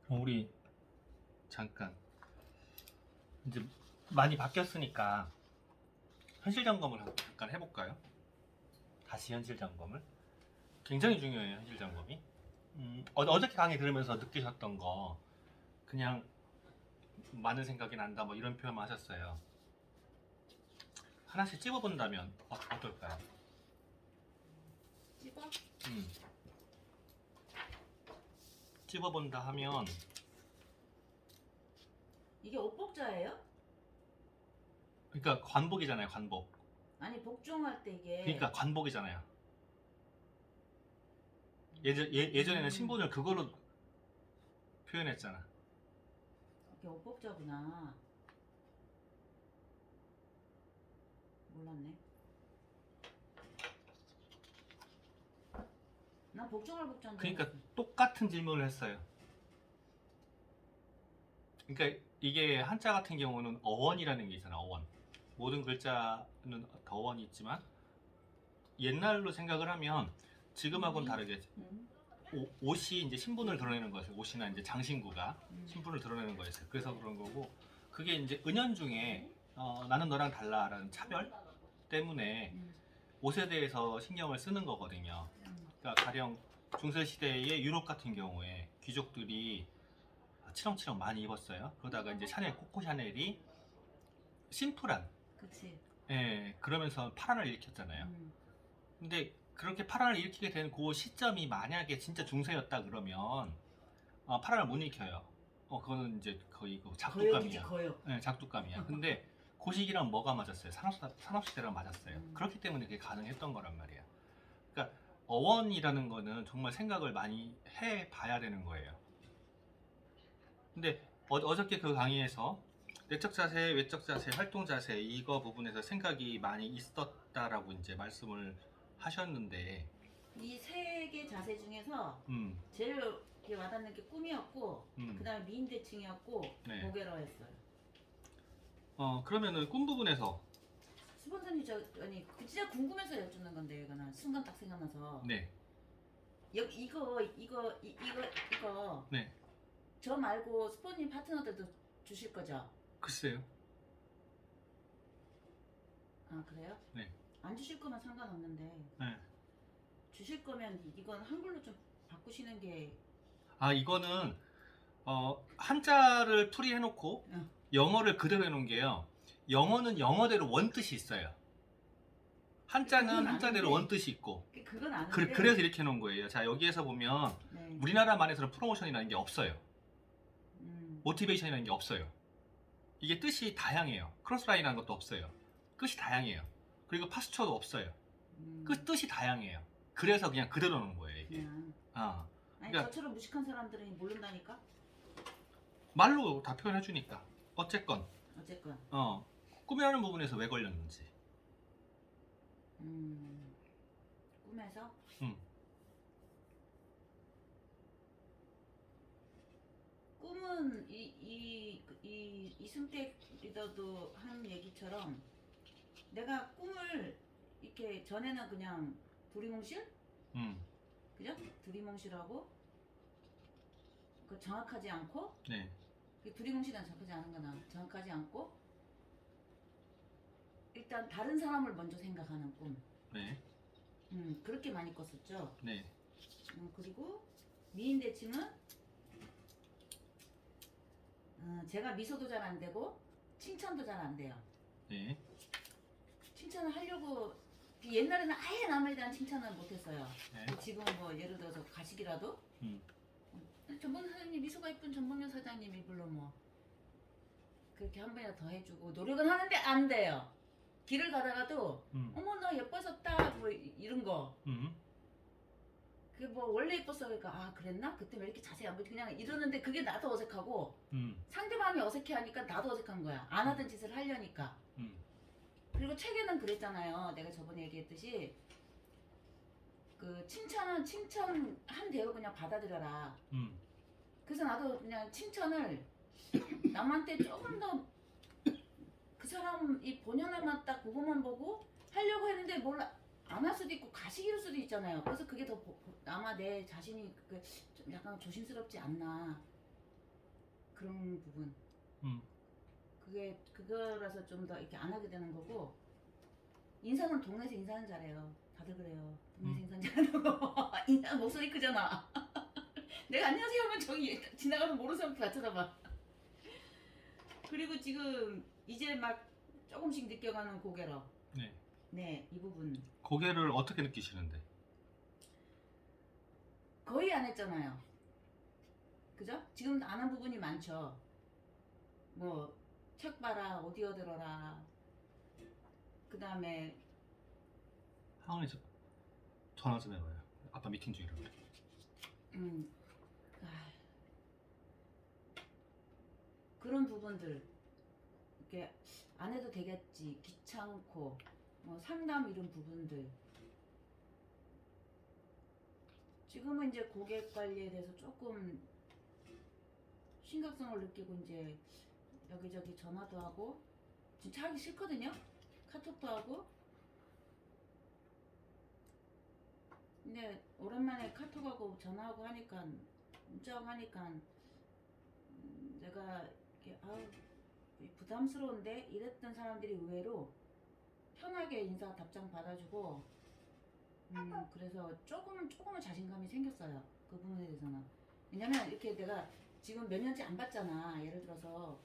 우리 잠깐 이제 많이 바뀌었으니까 현실 점검을 잠깐 해볼까요? 다시 현실 점검을. 굉장히 중요해요, 현실 점검이. 어저께 강의 들으면서 느끼셨던 거 그냥 많은 생각이 난다 뭐 이런 표현만 하셨어요. 하나씩 찝어본다면 어떨까요? 찝어? 찝어본다 하면 이게 옷복자예요? 그러니까 관복이잖아요, 관복. 아니 복종할 때 이게 그러니까 관복이잖아요. 예전에는 신분을 그걸로 표현했잖아. 이게 옷복자구나. 몰랐네. 난 복종할 복자인 줄 그러니까 알았어. 똑같은 질문을 했어요. 그러니까 이게 한자 같은 경우는 어원이라는 게 있잖아, 어원. 모든 글자는 더원이 있지만 옛날로 생각을 하면 지금하고는 다르게 옷이 이제 신분을 드러내는 거였어요. 옷이나 이제 장신구가 신분을 드러내는 거였어요. 그래서 그런 거고, 그게 이제 은연중에 나는 너랑 달라라는 차별 때문에 옷에 대해서 신경을 쓰는 거거든요. 그러니까 가령 중세 시대의 유럽 같은 경우에 귀족들이 치렁치렁 많이 입었어요. 그러다가 이제 샤넬, 코코 샤넬이 심플한, 그치. 예, 그러면서 파란을 일으켰잖아요. 근데 그렇게 파란을 일으키게 된 그 시점이 만약에 진짜 중세였다 그러면 파란을 못 일으켜요. 그거는 이제 거의 그 거역이지 작두감이야. 거역. 네, 작두감이야. 근데 그 시기랑 뭐가 맞았어요? 산업시대랑 맞았어요. 그렇기 때문에 그게 가능했던 거란 말이야. 그러니까 어원이라는 거는 정말 생각을 많이 해봐야 되는 거예요. 근데 어저께 그 강의에서 내적 자세, 외적 자세, 활동 자세 이거 부분에서 생각이 많이 있었다라고 이제 말씀을 하셨는데, 이 세 개 자세 중에서 음, 제일 이렇게 와닿는 게 꿈이었고 음. 그다음에 미인대칭이었고 네. 고개로 했어요. 그러면은 꿈 부분에서, 스폰서님 아니 그 진짜 궁금해서 여쭙는 건데 이거는 순간 딱 생각나서 네, 여기 이거 네, 저 말고 스폰님 파트너들도 주실 거죠? 글쎄요, 아 그래요? 네, 안 주실 거면 상관없는데 네. 주실 거면 이건 한글로 좀 바꾸시는 게 이거는 한자를 풀이해놓고 응. 영어를 그대로 해놓은 게요. 영어는 영어대로 원뜻이 있어요. 한자는 그건 한자대로 아는데. 원뜻이 있고. 그건 아는데 그래서 이렇게 해놓은 거예요. 자, 여기에서 보면 네. 우리나라만에서는 프로모션이라는 게 없어요. 음. 모티베이션이라는 게 없어요. 이게 뜻이 다양해요. 크로스라인이라는 것도 없어요. 뜻이 다양해요. 그리고 파스처도 없어요. 뜻이 다양해요. 그래서 그냥 그대로 놓은 거예요, 이게. 그냥. 아니 그러니까 저처럼 무식한 사람들은 모른다니까. 말로 다 표현해주니까. 어쨌건 어쨌건 꿈이라는 부분에서 왜 걸렸는지. 꿈에서 음, 꿈은 이승택 리더도 한 얘기처럼 내가 꿈을 이렇게 전에는 그냥 두리뭉실 음, 그죠? 두리뭉실하고 그 정확하지 않고 네, 그 두리뭉실은 정확하지 않은 거나 정확하지 않고 일단 다른 사람을 먼저 생각하는 꿈. 네, 그렇게 많이 꿨었죠. 네, 그리고 미인대칭은 제가 미소도 잘 안 되고 칭찬도 잘 안 돼요. 네, 칭찬을 하려고 옛날에는 아예 남에 대한 칭찬을 못했어요. 네, 지금 뭐 예를 들어서 가식이라도 음, 전범 사장님 미소가 예쁜 전범현 사장님이 물론 뭐 그렇게 한 번이라도 더 해주고 노력은 하는데 안 돼요. 길을 가다가도 어머 너 예뻐졌다 뭐 이런 거. 그게 뭐 원래 예뻤어 그러니까 아 그랬나? 그때 왜 이렇게 자세히 안 보지? 그냥 이러는데 그게 나도 어색하고 상대방이 어색해하니까 나도 어색한 거야. 안 하던 짓을 하려니까. 그리고 책에는 그랬잖아요. 내가 저번에 얘기했듯이 그 칭찬은 칭찬한 대로 그냥 받아들여라. 그래서 나도 그냥 칭찬을 남한테 조금 더 그 사람 이 본연에만 딱 그것만 보고 하려고 했는데 몰라 안 할 수도 있고 가식일 수도 있잖아요. 그래서 그게 더 아마 내 자신이 좀 약간 조심스럽지 않나. 그런 부분. 음. 그게 그거라서 좀 더 이렇게 안 하게 되는 거고 인사는 동네에서 인사는 잘해요. 다들 그래요. 동네에서 인사 잘한다고. 인사 목소리 크잖아. 내가 안녕하세요 하면 저기 지나가는 모르는 사람 다 쳐다봐. 그리고 지금 이제 막 조금씩 느껴가는 고개로. 네. 네, 이 부분. 고개를 어떻게 느끼시는데? 거의 안 했잖아요. 그죠? 지금 안 한 부분이 많죠. 뭐 책 봐라, 오디오 들어라. 그 다음에 하은이 전화 좀 해봐요. 아빠 미팅 중이라 그래. 아, 그런 부분들 이렇게 안 해도 되겠지, 귀찮고 뭐 상담 이런 부분들. 지금은 이제 고객 관리에 대해서 조금 심각성을 느끼고 이제 여기저기 전화도 하고 진짜 하기 싫거든요. 카톡도 하고. 근데 오랜만에 카톡하고 전화하고 하니까 문자하고 하니까 내가 이렇게 아우 부담스러운데 이랬던 사람들이 의외로 편하게 인사 답장 받아주고 그래서 조금은 자신감이 생겼어요. 그 부분에 대해서는. 왜냐면 이렇게 내가 지금 몇 년째 안 봤잖아. 예를 들어서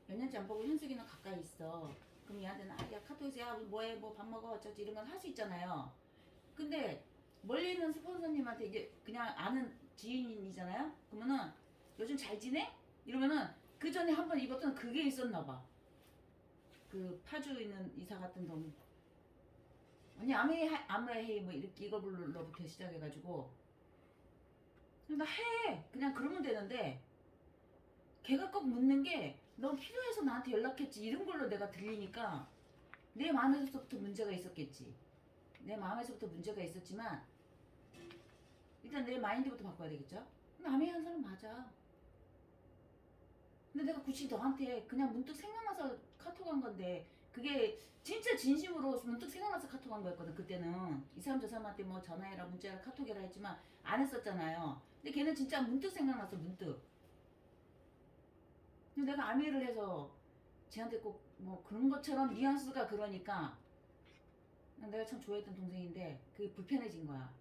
몇 년째 안 보고 현숙이는 가까이 있어. 그럼 얘한테는 야 카톡에서 야 뭐해 뭐 밥 먹어 어쩌지 이런 건 할 수 있잖아요. 근데 멀리 있는 스폰서님한테 이제 그냥 아는 지인이잖아요. 그러면은 요즘 잘 지내? 이러면은 그 전에 한 번 입었던 그게 있었나 봐. 그 파주 있는 이사 갔던 동 아니 아메헤이 뭐 이렇게 이거부터 시작해가지고 나 해 그냥 그러면 되는데 걔가 꼭 묻는 게 넌 필요해서 나한테 연락했지 이런 걸로 내가 들리니까 내 마음에서부터 문제가 있었겠지. 내 마음에서부터 문제가 있었지만 일단 내 마인드부터 바꿔야 되겠죠. 남의 한 사람 맞아. 근데 내가 굳이 너한테 그냥 문득 생각나서 카톡한 건데 그게 진짜 진심으로 문득 생각나서 카톡한 거였거든. 그때는 이 사람 저 사람한테 뭐 전화해라 문자해라 카톡해라 했지만 안 했었잖아요. 근데 걔는 진짜 문득 생각났어. 문득. 근데 내가 암회를 해서 쟤한테 꼭 뭐 그런 것처럼 뉘앙스가 그러니까 내가 참 좋아했던 동생인데 그게 불편해진 거야.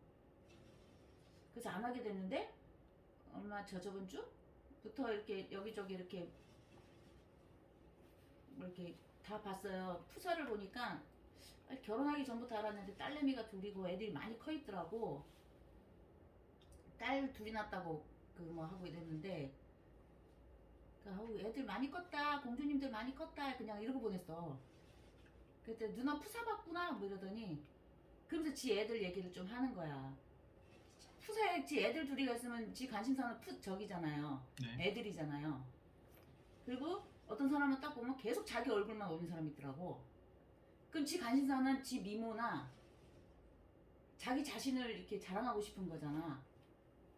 그래서 안 하게 됐는데 얼마 저번 주부터 이렇게 여기저기 이렇게 뭐 이렇게 다 봤어요. 푸사를 보니까 결혼하기 전부터 알았는데 딸내미가 둘이고 애들이 많이 커 있더라고. 딸 둘이 낳았다고 그 뭐 하고 이랬는데 애들 많이 컸다 공주님들 많이 컸다 그냥 이러고 보냈어. 그때 누나 푸사 봤구나 뭐 이러더니 그러면서 지 애들 얘기를 좀 하는 거야. 푸사에 지 애들 둘이가 있으면 지 관심사는 저기잖아요. 네. 애들이잖아요. 그리고 어떤 사람은 딱 보면 계속 자기 얼굴만 올린 사람이 있더라고. 그럼 지 관심사는 지 미모나 자기 자신을 이렇게 자랑하고 싶은 거잖아.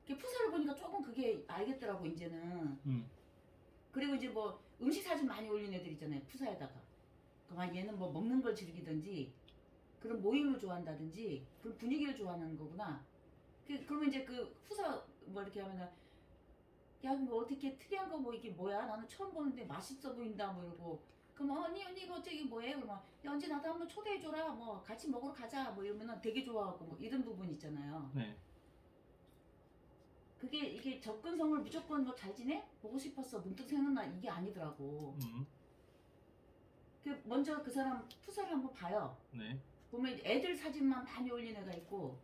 푸사를 보니까 조금 그게 알겠더라고 이제는. 그리고 이제 뭐 음식 사진 많이 올린 애들 있잖아요. 푸사에다가. 그만 얘는 뭐 먹는 걸 즐기든지 그런 모임을 좋아한다든지 그런 분위기를 좋아하는 거구나. 그러면 이제 그 푸사 뭐 이렇게 하면은 야 뭐 어떻게 특이한 거 뭐 이게 뭐야? 나는 처음 보는데 맛있어 보인다 뭐 이러고. 그럼 언니 이거 저기 뭐예요? 그러면 야 언제 나도 한번 초대해줘라. 뭐 같이 먹으러 가자. 뭐 이러면은 되게 좋아하고 뭐 이런 부분 있잖아요. 네. 그게 이게 접근성을 무조건 뭐 잘 지내? 보고 싶었어. 문득 생각나 이게 아니더라고. 먼저 그 사람 푸사를 한번 봐요. 네. 보면 애들 사진만 많이 올린 애가 있고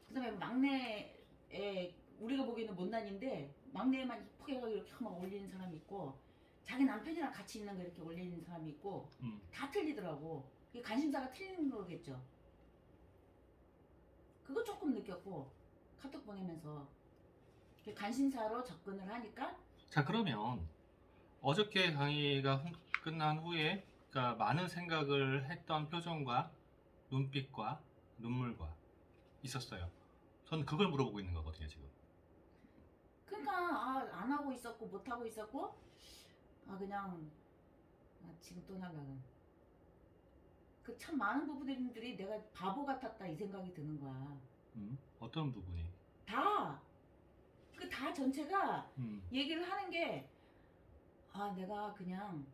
그다음에 막내에 우리가 보기에는 못난인데 막내만 이쁘게 이렇게 막 올리는 사람이 있고 자기 남편이랑 같이 있는 거 이렇게 올리는 사람이 있고 다 틀리더라고. 그게 관심사가 틀리는 거겠죠. 그거 조금 느꼈고 카톡 보내면서 관심사로 접근을 하니까. 자 그러면 어저께 강의가 끝난 후에 그러니까 많은 생각을 했던 표정과 눈빛과 눈물과 있었어요. 저는 그걸 물어보고 있는 거거든요 지금. 그러니까 안 하고 있었고 못 하고 있었고 그냥 지금 또 날라는 그 참 많은 부부들이 내가 바보 같았다 이 생각이 드는 거야. 어떤 부분이? 다 그 다 전체가 음. 얘기를 하는 게 내가 그냥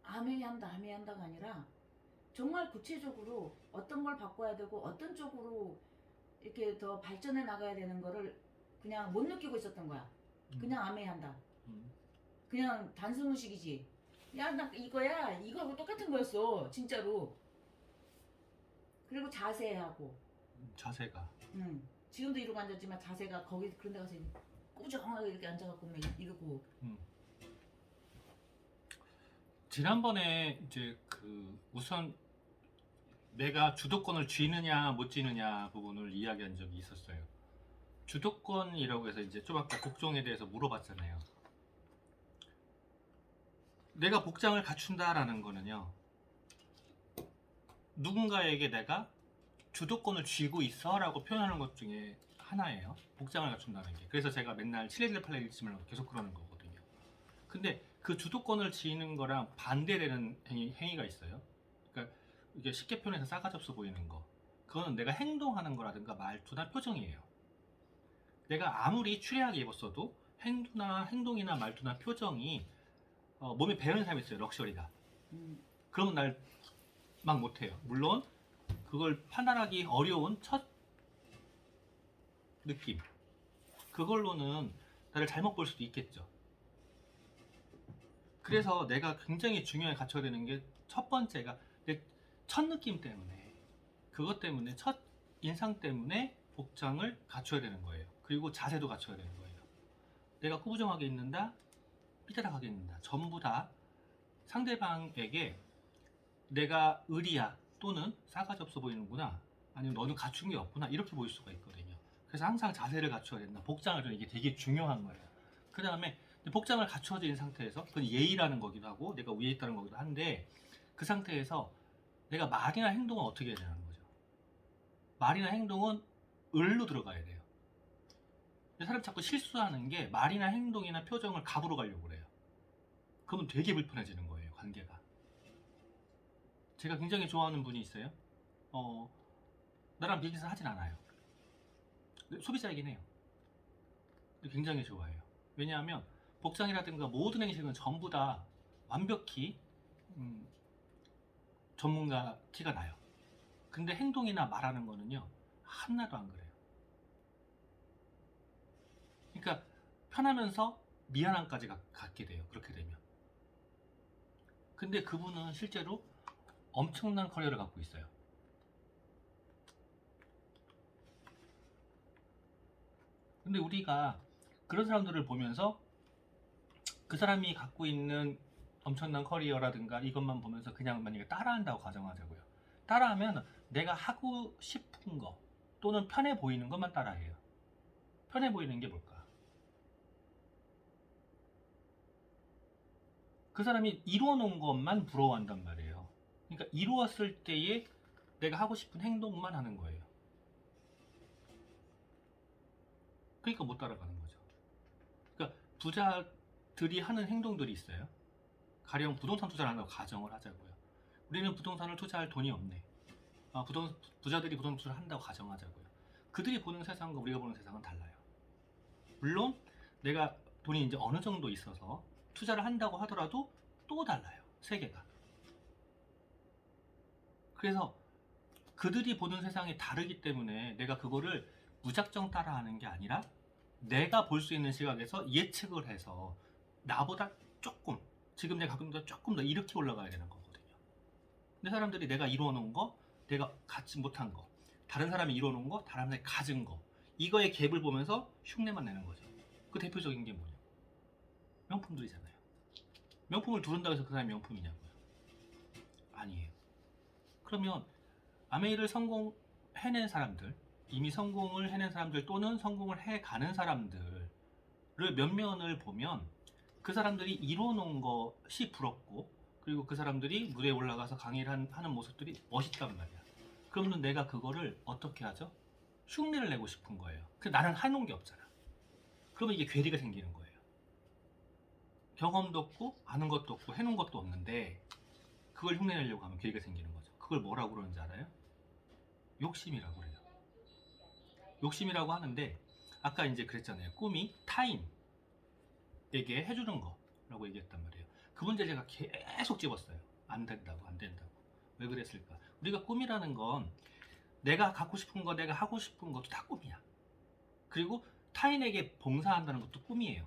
아메이한다가 아니라 정말 구체적으로 어떤 걸 바꿔야 되고 어떤 쪽으로 이렇게 더 발전해 나가야 되는 거를 그냥 못 느끼고 있었던 거야. 그냥 아메이한다. 그냥 단순무식이지. 야, 나 이거야. 이거하고 똑같은 거였어. 진짜로. 그리고 자세하고. 자세가. 지금도 이러고 앉았지만 자세가 거기 그런 데 가서 꾸정하게 이렇게 앉아갖고 막 이러고. 지난번에 이제 우선 내가 주도권을 쥐느냐 못 쥐느냐 부분을 이야기한 적이 있었어요. 주도권이라고 해서 이제 좀 아까 복종에 대해서 물어봤잖아요. 내가 복장을 갖춘다라는 거는요, 누군가에게 내가 주도권을 쥐고 있어 라고 표현하는 것 중에 하나예요. 복장을 갖춘다는 게. 그래서 제가 맨날 711 811 계속 그러는 거거든요. 근데 그 주도권을 쥐는 거랑 반대되는 행위가 있어요. 그러니까 이게 쉽게 표현해서 싸가지 없어 보이는 거, 그거는 내가 행동하는 거라든가 말투나 표정이에요. 내가 아무리 추리하게 입었어도 행동이나 말투나 표정이 몸에 배는 사람이 있어요. 럭셔리다. 그러면 날 막 못해요. 물론 그걸 판단하기 어려운 첫 느낌, 그걸로는 나를 잘못 볼 수도 있겠죠. 그래서 내가 굉장히 중요하게 갖춰야 되는 게 첫 번째가 내 첫 느낌 때문에, 그것 때문에 첫 인상 때문에 복장을 갖춰야 되는 거예요. 그리고 자세도 갖춰야 되는 거예요. 내가 꾸부정하게 있는다, 삐딱하게 있는다, 전부 다 상대방에게 내가 의리야 또는 싸가지 없어 보이는구나, 아니면 너는 갖춘 게 없구나, 이렇게 보일 수가 있거든요. 그래서 항상 자세를 갖춰야 된다. 복장을 좀, 이게 되게 중요한 거예요. 그 다음에 복장을 갖춰진 상태에서, 그건 예의라는 거기도 하고 내가 위에 있다는 거기도 한데, 그 상태에서 내가 말이나 행동은 어떻게 해야 되는 거죠? 말이나 행동은 을로 들어가야 돼요. 사람 자꾸 실수하는 게 말이나 행동이나 표정을 갑으로 가려고 그래요. 그러면 되게 불편해지는 거예요, 관계가. 제가 굉장히 좋아하는 분이 있어요. 나랑 비즈니스 하진 않아요. 소비자이긴 해요. 굉장히 좋아해요. 왜냐하면 복장이라든가 모든 행실은 전부 다 완벽히 전문가 티가 나요. 근데 행동이나 말하는 거는요, 하나도 안 그래요. 그러니까 편하면서 미안함까지 갖게 돼요, 그렇게 되면. 근데 그분은 실제로 엄청난 커리어를 갖고 있어요. 근데 우리가 그런 사람들을 보면서 그 사람이 갖고 있는 엄청난 커리어라든가 이것만 보면서 그냥 만약에 따라한다고 가정하자고요. 따라하면 내가 하고 싶은 거 또는 편해 보이는 것만 따라해요. 편해 보이는 게 뭘까? 그 사람이 이루어 놓은 것만 부러워한단 말이에요. 그러니까 이루었을 때에 내가 하고 싶은 행동만 하는 거예요. 그러니까 못 따라가는 거죠. 그러니까 부자들이 하는 행동들이 있어요. 가령 부동산 투자를 한다고 가정을 하자고요. 우리는 부동산을 투자할 돈이 없네. 부자들이 부동산 투자를 한다고 가정하자고요. 그들이 보는 세상과 우리가 보는 세상은 달라요. 물론 내가 돈이 이제 어느 정도 있어서 투자를 한다고 하더라도 또 달라요, 세계가. 그래서 그들이 보는 세상이 다르기 때문에 내가 그거를 무작정 따라하는 게 아니라 내가 볼 수 있는 시각에서 예측을 해서 나보다 조금, 지금 내가 갖고 있는 것보다 조금 더 이렇게 올라가야 되는 거거든요. 근데 사람들이 내가 이루어 놓은 거, 내가 갖지 못한 거, 다른 사람이 이루어 놓은 거, 다른 사람이 가진 거, 이거의 갭을 보면서 흉내만 내는 거죠. 그 대표적인 게 뭐냐? 명품들이잖아요. 명품을 두른다고 해서 그 사람이 명품이냐고요? 아니에요. 그러면 아메이를 성공해낸 사람들, 이미 성공을 해낸 사람들 또는 성공을 해가는 사람들을 면면을 보면 그 사람들이 이뤄놓은 것이 부럽고, 그리고 그 사람들이 무대에 올라가서 강의를 하는 모습들이 멋있단 말이야. 그러면 내가 그거를 어떻게 하죠? 흉내를 내고 싶은 거예요. 나는 해놓은 게 없잖아. 그러면 이게 괴리가 생기는 거예요. 경험도 없고 아는 것도 없고 해놓은 것도 없는데 그걸 흉내내려고 하면 괴리가 생기는 거죠. 그걸 뭐라고 그러는지 알아요? 욕심이라고 그래요. 욕심이라고 하는데 아까 이제 그랬잖아요. 꿈이 타인에게 해주는 거라고 얘기했단 말이에요. 그 문제 제가 계속 집었어요. 안 된다고, 안 된다고. 왜 그랬을까? 우리가 꿈이라는 건 내가 갖고 싶은 거, 내가 하고 싶은 것도 다 꿈이야. 그리고 타인에게 봉사한다는 것도 꿈이에요.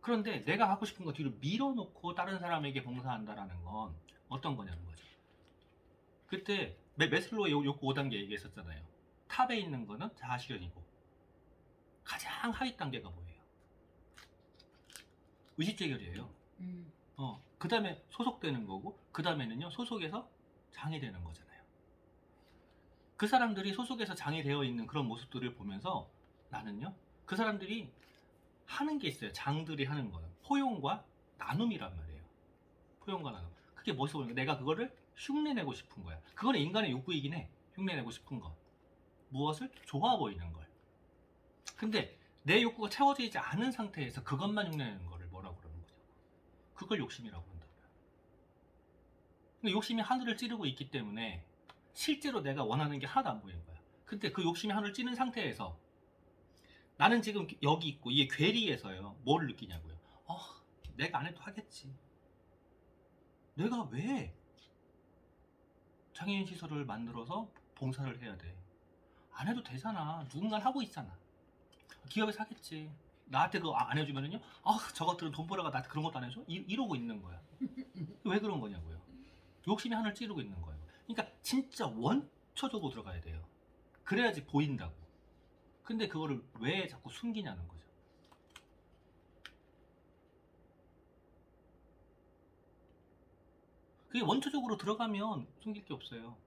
그런데 내가 하고 싶은 거 뒤로 밀어놓고 다른 사람에게 봉사한다라는 건 어떤 거냐는 거죠. 그때 메슬로의 욕구 5단계 얘기했었잖아요. 탑에 있는 거는 자아실현이고 가장 하위 단계가 뭐예요? 의식재결이에요. 그 다음에 소속되는 거고 그 다음에는요 소속에서 장이 되는 거잖아요. 그 사람들이 소속에서 장이 되어 있는 그런 모습들을 보면서 나는요 그 사람들이 하는 게 있어요. 장들이 하는 거는 포용과 나눔이란 말이에요. 포용과 나눔. 그게 멋있어 보이는 거야. 내가 그거를 흉내내고 싶은 거야. 그거는 인간의 욕구이긴 해. 흉내내고 싶은 거. 무엇을? 좋아 보이는 걸. 근데 내 욕구가 채워지지 않은 상태에서 그것만 흉내내는 거를 뭐라고 그러는 거냐고. 그걸 욕심이라고 한다고요. 근데 욕심이 하늘을 찌르고 있기 때문에 실제로 내가 원하는 게 하나도 안 보이는 거야. 근데 그 욕심이 하늘을 찌른 상태에서 나는 지금 여기 있고 이 괴리에서요 뭐를 느끼냐고요. 내가 안 해도 하겠지. 내가 왜 장애인 시설을 만들어서 봉사를 해야 돼? 안 해도 되잖아. 누군가는 하고 있잖아. 기업에서 하겠지. 나한테 그거 안 해주면은요, 저것들은 돈 벌어가 나한테 그런 것도 안 해줘? 이러고 있는 거야. 왜 그런 거냐고요. 욕심이 하늘 찌르고 있는 거예요. 그러니까 진짜 원초적으로 들어가야 돼요. 그래야지 보인다고. 근데 그거를 왜 자꾸 숨기냐는 거죠. 그게 원초적으로 들어가면 숨길 게 없어요.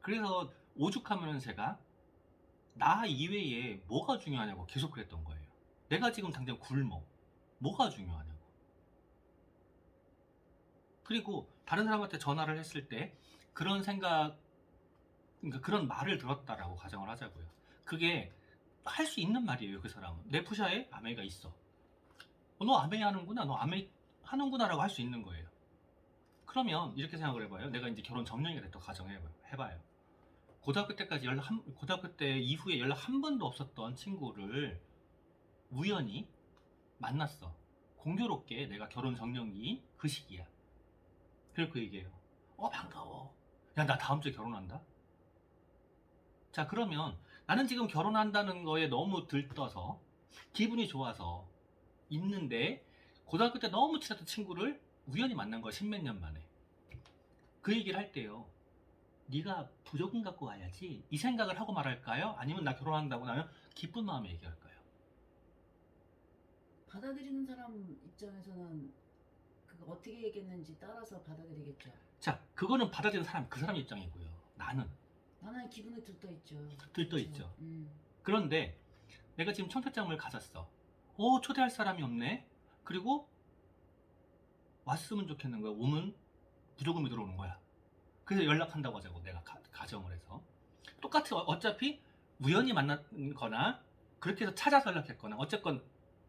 그래서 오죽하면 제가 나 이외에 뭐가 중요하냐고 계속 그랬던 거예요. 내가 지금 당장 굶어. 뭐가 중요하냐고. 그리고 다른 사람한테 전화를 했을 때 그런 생각, 그러니까 그런 말을 들었다라고 가정을 하자고요. 그게 할 수 있는 말이에요. 그 사람은. 내 푸샤에 아메가 있어. 너 아메 하는구나. 너 아메 하는구나 라고 할 수 있는 거예요. 그러면 이렇게 생각을 해봐요. 내가 이제 결혼 점령이 됐다고 가정해봐요. 고등학교 때 이후에 연락 한 번도 없었던 친구를 우연히 만났어. 공교롭게 내가 결혼 정년기인 그 시기야. 그리고 그 얘기해요. 반가워. 야, 나 다음 주에 결혼한다. 자, 그러면 나는 지금 결혼한다는 거에 너무 들떠서 기분이 좋아서 있는데 고등학교 때 너무 친했던 친구를 우연히 만난 거야. 십몇 년 만에. 그 얘기를 할 때요. 네가 부조금 갖고 와야지 이 생각을 하고 말할까요? 아니면 나 결혼한다고 나면 기쁜 마음에 얘기할까요? 받아들이는 사람 입장에서는 그거 어떻게 얘기했는지 따라서 받아들이겠죠. 자, 그거는 받아들이는 사람, 그 사람 입장이고요. 나는 기분이 들떠있죠. 들떠있죠. 그런데 내가 지금 청첩장을 가졌어. 초대할 사람이 없네. 그리고 왔으면 좋겠는 거야. 오면 부조금이 들어오는 거야. 그래서 연락한다고 하자고 내가 가정을 해서 똑같이 어차피 우연히 만났거나 그렇게 해서 찾아서 연락했거나 어쨌건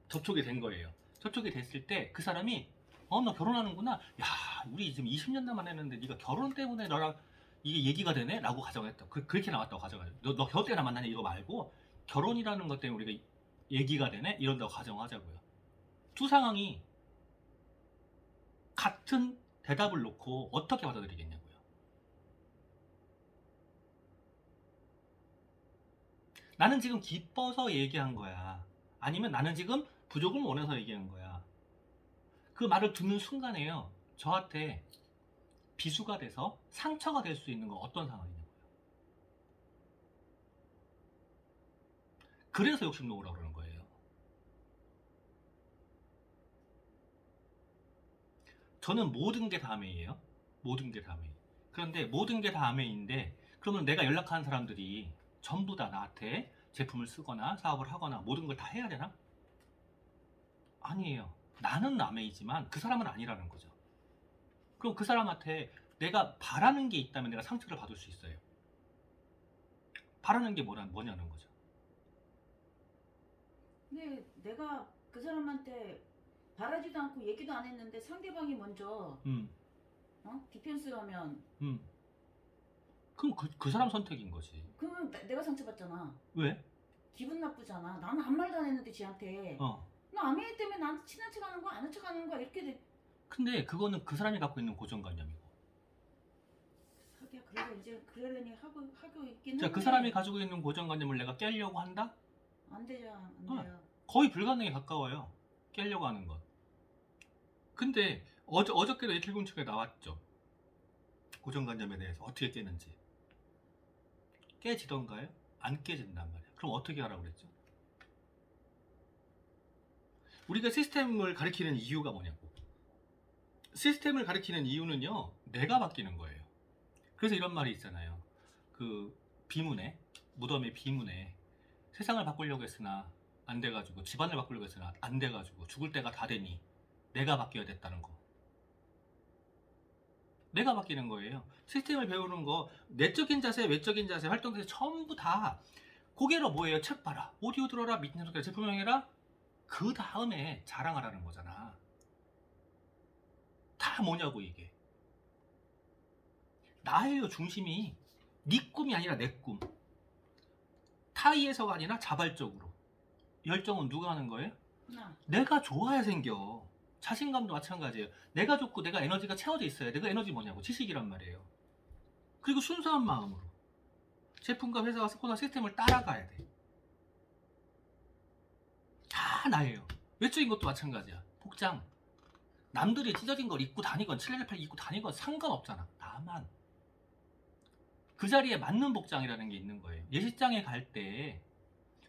접촉이 된 거예요. 접촉이 됐을 때 그 사람이 너 결혼하는구나. 야, 우리 지금 20년 만났는데 네가 결혼 때문에 너랑 이게 얘기가 되네? 라고 가정했다. 그렇게 나왔다고 가정해요. 너 결혼 때나 만나냐 이거 말고 결혼이라는 것 때문에 우리가 얘기가 되네? 이런다고 가정하자고요. 두 상황이 같은 대답을 놓고 어떻게 받아들이겠냐고요. 나는 지금 기뻐서 얘기한 거야. 아니면 나는 지금 부족을 원해서 얘기한 거야. 그 말을 듣는 순간에요. 저한테 비수가 돼서 상처가 될 수 있는 건 어떤 상황이냐고요. 그래서 욕심놓으라고 그러는 거예요. 저는 모든 게 다 아메이에요. 모든 게 다 아메이. 그런데 모든 게 다 아메이인데 그러면 내가 연락하는 사람들이 전부 다 나한테 제품을 쓰거나 사업을 하거나 모든 걸 다 해야 되나? 아니에요. 나는 아메이지만 그 사람은 아니라는 거죠. 그럼 그 사람한테 내가 바라는 게 있다면 내가 상처를 받을 수 있어요. 바라는 게 뭐냐는 거죠. 근데 내가 그 사람한테 바라지도 않고 얘기도 안 했는데 상대방이 먼저 디펜스 하면 그럼 그 사람 선택인 거지. 그러면 내가 상처받잖아. 왜? 기분 나쁘잖아. 나는 아무 말도 안 했는데 지한테. 나 아메이 때문에 나한테 친한 척하는 거야, 아는 척하는 거야 이렇게 돼. 근데 그거는 그 사람이 갖고 있는 고정관념이고. 자기야 그래서 이제 그러려니 하고 있긴 자, 한데. 그 사람이 가지고 있는 고정관념을 내가 깨려고 한다? 안 되죠, 안 돼요. 거의 불가능에 가까워요. 깨려고 하는 건. 근데 어저께도 일출군축에 나왔죠. 고정관념에 대해서 어떻게 깨는지. 깨지던가요? 안 깨진단 말이야. 그럼 어떻게 하라고 그랬죠? 우리가 시스템을 가리키는 이유가 뭐냐고. 시스템을 가리키는 이유는요, 내가 바뀌는 거예요. 그래서 이런 말이 있잖아요. 그 비문에, 무덤의 비문에 세상을 바꾸려고 했으나 안 돼가지고, 집안을 바꾸려고 했으나 안 돼가지고 죽을 때가 다 되니 내가 바뀌어야 됐다는 거. 내가 바뀌는 거예요. 시스템을 배우는 거, 내적인 자세, 외적인 자세, 활동 자세 전부 다 고개로 뭐예요? 책 봐라, 오디오 들어라, 미팅 소개, 제품명해라. 그 다음에 자랑하라는 거잖아. 다 뭐냐고 이게. 나예요, 중심이. 네 꿈이 아니라 내 꿈. 타의에서가 아니라 자발적으로. 열정은 누가 하는 거예요? 내가 좋아야 생겨. 자신감도 마찬가지예요. 내가 좋고 내가 에너지가 채워져 있어야. 내가 에너지 뭐냐고, 지식이란 말이에요. 그리고 순수한 마음으로 제품과 회사와 스포나 시스템을 따라가야 돼. 다 나예요. 외적인 것도 마찬가지야. 복장, 남들이 찢어진 걸 입고 다니건 718 입고 다니건 상관없잖아. 나만 그 자리에 맞는 복장이라는 게 있는 거예요. 예식장에 갈 때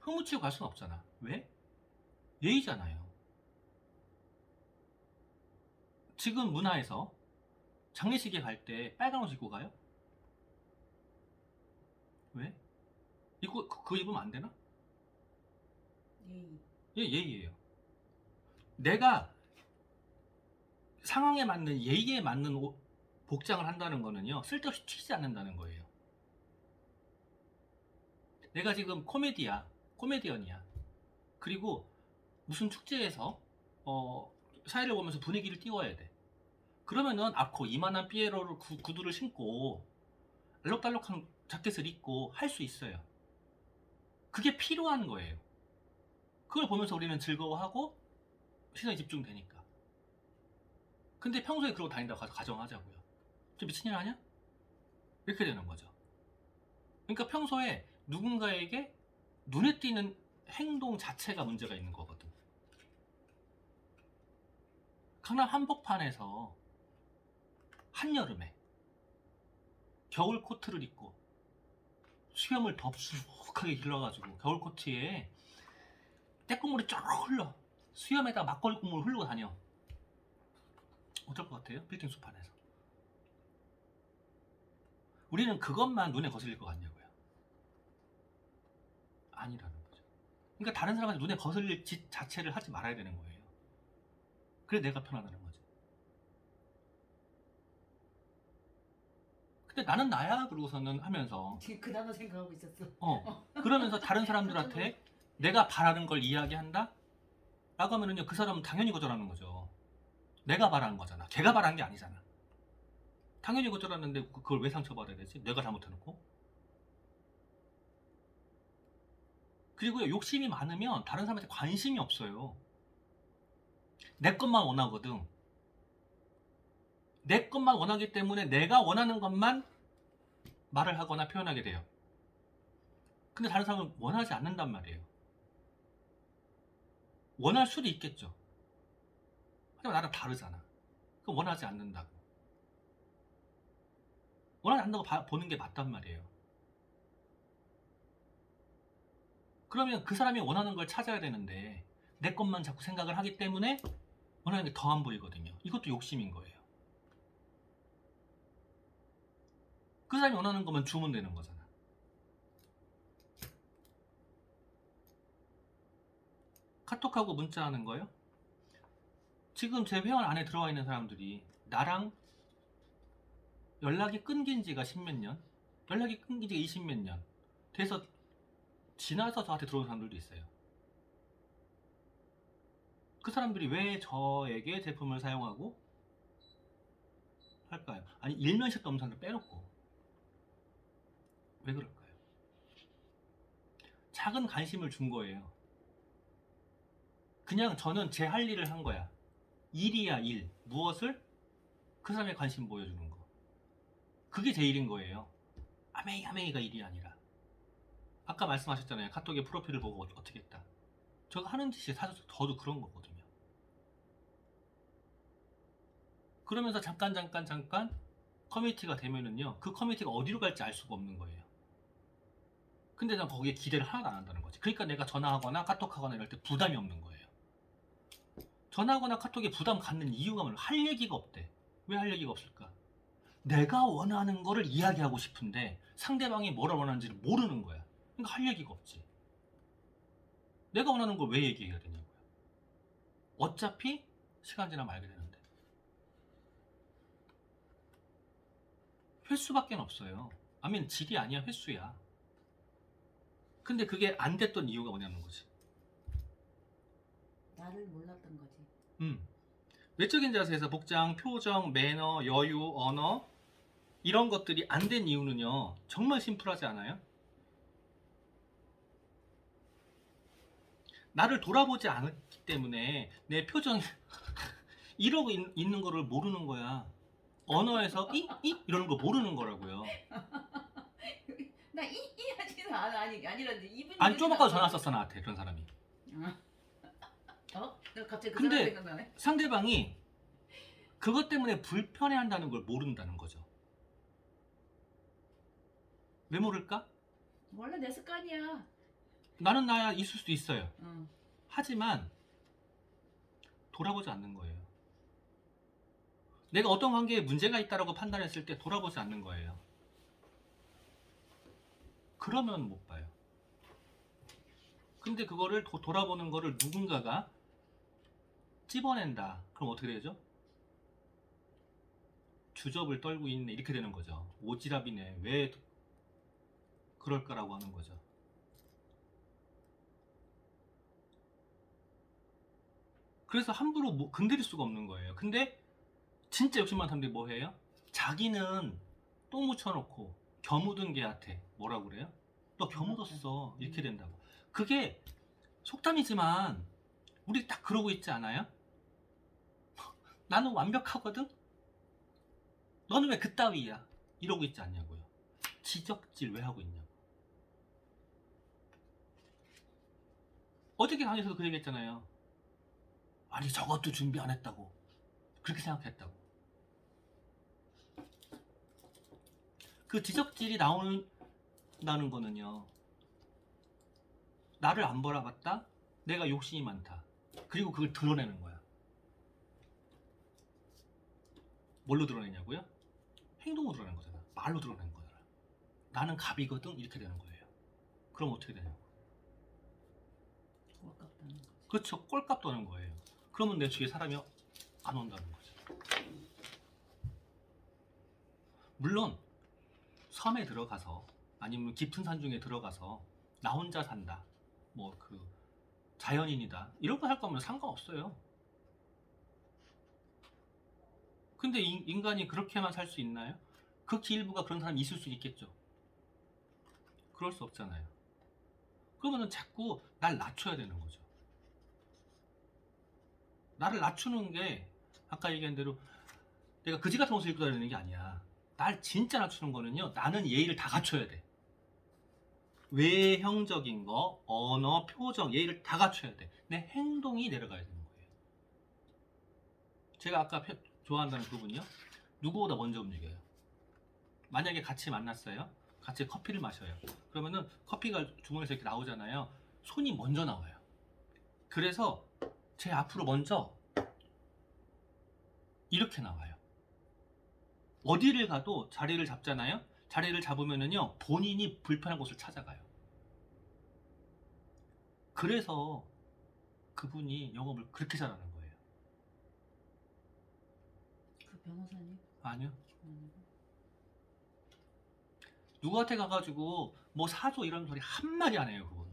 흐무치고 갈 수는 없잖아. 왜? 예의잖아요. 지금 문화에서 장례식에 갈 때 빨간 옷 입고 가요? 왜? 그거 입으면 안 되나? 예, 예의예요. 내가 상황에 맞는, 예의에 맞는 복장을 한다는 거는요, 쓸데없이 튀지 않는다는 거예요. 내가 지금 코미디언이야. 그리고 무슨 축제에서 사회를 보면서 분위기를 띄워야 돼. 그러면은 앞코 이만한 피에로를 구두를 신고 알록달록한 자켓을 입고 할 수 있어요. 그게 필요한 거예요. 그걸 보면서 우리는 즐거워하고 시선이 집중되니까. 근데 평소에 그러고 다닌다고 가정하자고요. 저 미친년 아니야? 이렇게 되는 거죠. 그러니까 평소에 누군가에게 눈에 띄는 행동 자체가 문제가 있는 거거든. 강남 한복판에서 한여름에 겨울 코트를 입고 수염을 덥수룩하게 길러가지고 겨울 코트에 때국물이 쫙 흘러, 수염에다 막걸리 국물을 흐르고 다녀. 어떨 것 같아요? 빌딩 숲안에서. 우리는 그것만 눈에 거슬릴 것 같냐고요. 아니라는 거죠. 그러니까 다른 사람한테 눈에 거슬릴 짓 자체를 하지 말아야 되는 거예요. 그래 내가 편하다는 거지. 근데 나는 나야 그러고서는 하면서 그 단어 생각하고 있었어. 그러면서 다른 사람들한테 내가 바라는 걸 이야기한다? 라고 하면은요, 그 사람은 당연히 거절하는 거죠. 내가 바라는 거잖아. 걔가 바라는 게 아니잖아. 당연히 거절하는데 그걸 왜 상처받아야 되지? 내가 잘못해놓고. 그리고요, 욕심이 많으면 다른 사람한테 관심이 없어요. 내 것만 원하거든. 내 것만 원하기 때문에 내가 원하는 것만 말을 하거나 표현하게 돼요. 근데 다른 사람은 원하지 않는단 말이에요. 원할 수도 있겠죠. 하지만 나랑 다르잖아. 그럼 원하지 않는다고. 원하지 않는다고 보는 게 맞단 말이에요. 그러면 그 사람이 원하는 걸 찾아야 되는데 내 것만 자꾸 생각을 하기 때문에 원하는 게 더 안 보이거든요. 이것도 욕심인 거예요. 그 사람이 원하는 거면 주면 되는 거잖아. 카톡하고 문자하는 거요? 지금 제 회원 안에 들어와 있는 사람들이 나랑 연락이 끊긴 지가 10몇 년, 연락이 끊긴 지가 20몇 년 돼서 지나서 저한테 들어오는 사람들도 있어요. 그 사람들이 왜 저에게 제품을 사용하고 할까요? 아니, 일면식도 없는 사람들 빼놓고. 왜 그럴까요? 작은 관심을 준 거예요. 그냥 저는 제 할 일을 한 거야. 일이야, 일. 무엇을? 그 사람의 관심 보여주는 거. 그게 제 일인 거예요. 아메이가 일이 아니라. 아까 말씀하셨잖아요. 카톡에 프로필을 보고 어떻게 했다. 제가 하는 짓이 사실 저도 그런 거거든요. 그러면서 잠깐 커뮤니티가 되면은요, 그 커뮤니티가 어디로 갈지 알 수가 없는 거예요. 근데 난 거기에 기대를 하나도 안 한다는 거지. 그러니까 내가 전화하거나 카톡하거나 이럴 때 부담이 없는 거예요. 전화하거나 카톡에 부담 갖는 이유가 뭐냐? 할 얘기가 없대. 왜 할 얘기가 없을까? 내가 원하는 거를 이야기하고 싶은데 상대방이 뭐라 원하는지를 모르는 거야. 그러니까 할 얘기가 없지. 내가 원하는 걸 왜 얘기해야 되냐고요. 어차피 시간 지나면 알게 되는데. 횟수밖에 없어요. 아멘, 질이 아니야, 횟수야. 근데 그게 안 됐던 이유가 뭐냐는 거지. 나를 몰랐던 거지. 외적인 자세에서 복장, 표정, 매너, 여유, 언어 이런 것들이 안 된 이유는요, 정말 심플하지 않아요? 나를 돌아보지 않았기 때문에 내 표정이 이러고 있는 거를 모르는 거야. 언어에서 이러는 거 모르는 거라고요. 나 이 하지는 아니라는데 이분이. 아니, 좀 아까 전화 왔었어, 나한테. 그런 사람이. 어? 나 갑자기 그 근데 사람 생각나네. 상대방이 그것 때문에 불편해한다는 걸 모른다는 거죠. 왜 모를까? 원래 내 습관이야. 나는 나야 있을 수도 있어요. 응. 하지만 돌아보지 않는 거예요. 내가 어떤 관계에 문제가 있다고 판단했을 때 돌아보지 않는 거예요. 그러면 못 봐요. 근데 그거를 돌아보는 거를 누군가가 찝어낸다. 그럼 어떻게 되죠? 주접을 떨고 있네. 이렇게 되는 거죠. 오지랖이네. 왜 그럴까라고 하는 거죠. 그래서 함부로 건드릴 수가 없는 거예요. 근데 진짜 욕심 많은 사람들이 뭐 해요? 자기는 똥 묻혀놓고 겨묻은 개한테 뭐라고 그래요? 너 겨묻었어. 이렇게 된다고. 그게 속담이지만 우리 딱 그러고 있지 않아요? 나는 완벽하거든? 너는 왜 그따위야? 이러고 있지 않냐고요. 지적질 왜 하고 있냐고. 어저께 강의에서도 그 얘기 했잖아요. 아니, 저것도 준비 안 했다고. 그렇게 생각했다고. 그 지적질이 나온다는 거는요, 나를 안 바라봤다? 내가 욕심이 많다. 그리고 그걸 드러내는 거야. 뭘로 드러내냐고요? 행동으로 드러내는 거잖아. 말로 드러내는 거잖아. 나는 갑이거든? 이렇게 되는 거예요. 그럼 어떻게 되냐고. 꼴값다는 거지. 그렇죠. 꼴값 도는 거예요. 그러면 내 주위에 사람이 안 온다는 거죠. 물론 섬에 들어가서 아니면 깊은 산 중에 들어가서 나 혼자 산다, 뭐 그 자연인이다, 이런 거 할 거면 상관없어요. 근데 인간이 그렇게만 살 수 있나요? 극히 일부가 그런 사람이 있을 수 있겠죠. 그럴 수 없잖아요. 그러면은 자꾸 날 낮춰야 되는 거죠. 나를 낮추는 게 아까 얘기한 대로 내가 그지 같은 옷을 입고 다니는 게 아니야. 날 진짜 낮추는 거는요, 나는 예의를 다 갖춰야 돼. 외형적인 거, 언어, 표정, 예의를 다 갖춰야 돼. 내 행동이 내려가야 되는 거예요. 제가 아까 좋아한다는 그분이요, 누구보다 먼저 움직여요. 만약에 같이 만났어요. 같이 커피를 마셔요. 그러면은 커피가 주머니에서 이렇게 나오잖아요. 손이 먼저 나와요. 그래서 제 앞으로 먼저 이렇게 나와요. 어디를 가도 자리를 잡잖아요. 자리를 잡으면은요, 본인이 불편한 곳을 찾아가요. 그래서 그분이 영업을 그렇게 잘하는 거예요. 그 변호사님? 아니요. 누구한테 가가지고 뭐 사줘 이런 소리 한마디 안 해요. 그분은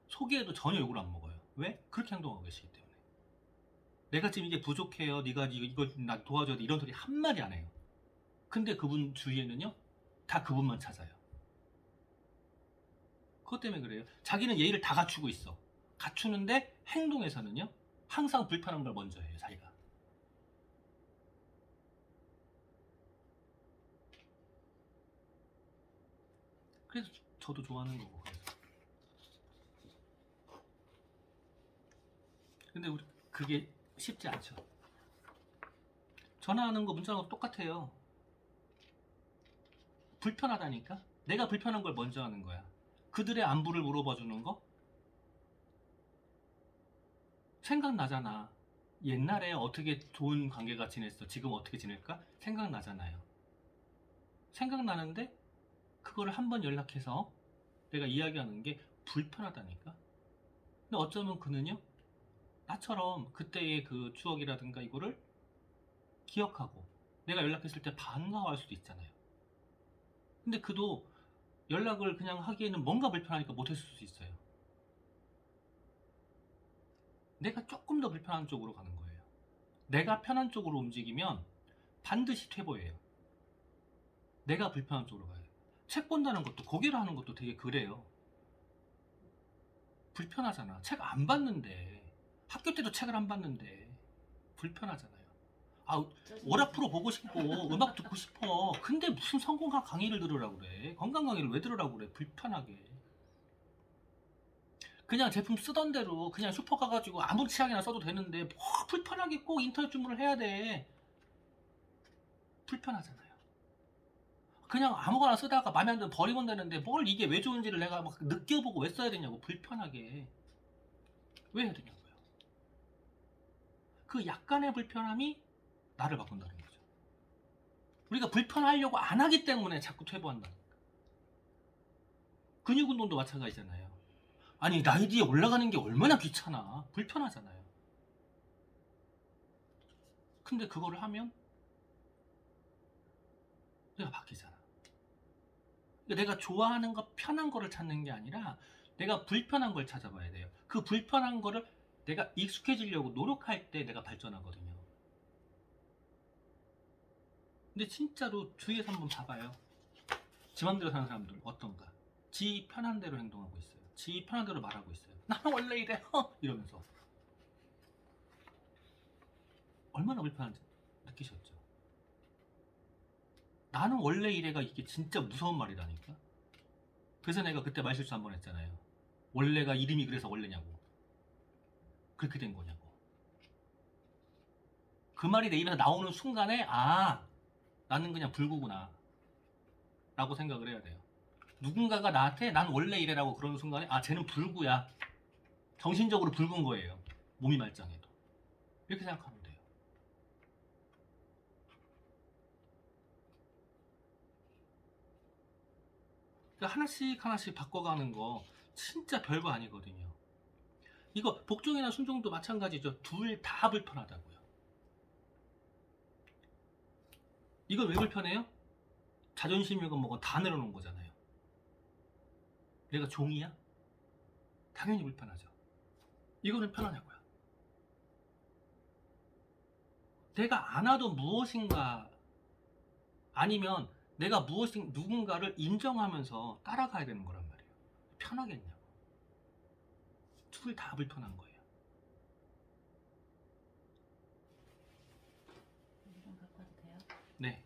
소개해도 전혀 욕을 안 먹어요. 왜? 그렇게 행동하고 계시기 때문에. 내가 지금 이게 부족해요, 네가 이거 나 도와줘야 돼, 이런 소리 한마디 안 해요. 근데 그분 주위에는요, 다 그분만 찾아요. 그것 때문에 그래요. 자기는 예의를 다 갖추고 있어. 갖추는데 행동에서는요 항상 불편한 걸 먼저 해요 자기가. 그래서 저도 좋아하는 거고. 그래서. 근데 우리 그게 쉽지 않죠. 전화하는 거 문자하고 똑같아요. 불편하다니까. 내가 불편한 걸 먼저 하는 거야. 그들의 안부를 물어봐 주는 거 생각나잖아. 옛날에 어떻게 좋은 관계가 지냈어, 지금 어떻게 지낼까 생각나잖아요. 생각나는데 그거를 한번 연락해서 내가 이야기하는 게 불편하다니까. 근데 어쩌면 그는요 나처럼 그때의 그 추억이라든가 이거를 기억하고 내가 연락했을 때 반가워할 수도 있잖아요. 근데 그도 연락을 그냥 하기에는 뭔가 불편하니까 못했을 수 있어요. 내가 조금 더 불편한 쪽으로 가는 거예요. 내가 편한 쪽으로 움직이면 반드시 퇴보해요. 내가 불편한 쪽으로 가요. 책 본다는 것도 고개를 하는 것도 되게 그래요. 불편하잖아. 책 안 봤는데 학교 때도 책을 안 봤는데 불편하잖아요. 아, 오락 프로 보고 싶고 음악 듣고 싶어. 근데 무슨 성공학 강의를 들으라고 그래. 건강 강의를 왜 들으라고 그래. 불편하게. 그냥 제품 쓰던 대로 그냥 슈퍼 가가지고 아무 취향이나 써도 되는데 뭐 불편하게 꼭 인터넷 주문을 해야 돼. 불편하잖아요. 그냥 아무거나 쓰다가 마음에 안 들면 버리면 되는데 뭘 이게 왜 좋은지를 내가 막 느껴보고 왜 써야 되냐고. 불편하게 왜 해야 되냐고요. 그 약간의 불편함이 나를 바꾼다는 거죠. 우리가 불편하려고 안 하기 때문에 자꾸 퇴보한다니까. 근육 운동도 마찬가지잖아요. 아니 나이 뒤에 올라가는 게 얼마나 귀찮아. 불편하잖아요. 근데 그거를 하면 내가 바뀌잖아. 내가 좋아하는 거 편한 거를 찾는 게 아니라 내가 불편한 걸 찾아봐야 돼요. 그 불편한 거를 내가 익숙해지려고 노력할 때 내가 발전하거든요. 근데 진짜로 주위에서 한번 봐봐요. 지 맘대로 사는 사람들 어떤가. 지 편한 대로 행동하고 있어요. 지 편한 대로 말하고 있어요. 나는 원래 이래 이러면서. 얼마나 불편한지 느끼셨죠? 나는 원래 이래가 이게 진짜 무서운 말이라니까. 그래서 내가 그때 말실수 한 번 했잖아요. 원래가 이름이 그래서 원래냐고. 그렇게 된 거냐고. 그 말이 내 입에서 나오는 순간에 아 나는 그냥 불구구나 라고 생각을 해야 돼요. 누군가가 나한테 난 원래 이래라고 그러는 순간에 아 쟤는 불구야. 정신적으로 붉은 거예요. 몸이 말짱해도. 이렇게 생각하면 돼요. 그러니까 하나씩 하나씩 바꿔가는 거 진짜 별거 아니거든요. 이거 복종이나 순종도 마찬가지죠. 둘 다 불편하다고요. 이건 왜 불편해요? 자존심이건 뭐건 다 내려놓은 거잖아요. 내가 종이야? 당연히 불편하죠. 이거는 편하냐고요. 내가 안 와도 무엇인가 아니면 내가 무엇인 누군가를 인정하면서 따라가야 되는 거란 말이에요. 편하겠냐고. 둘 다 불편한 거예요. 좀 바꿔도 돼요? 네.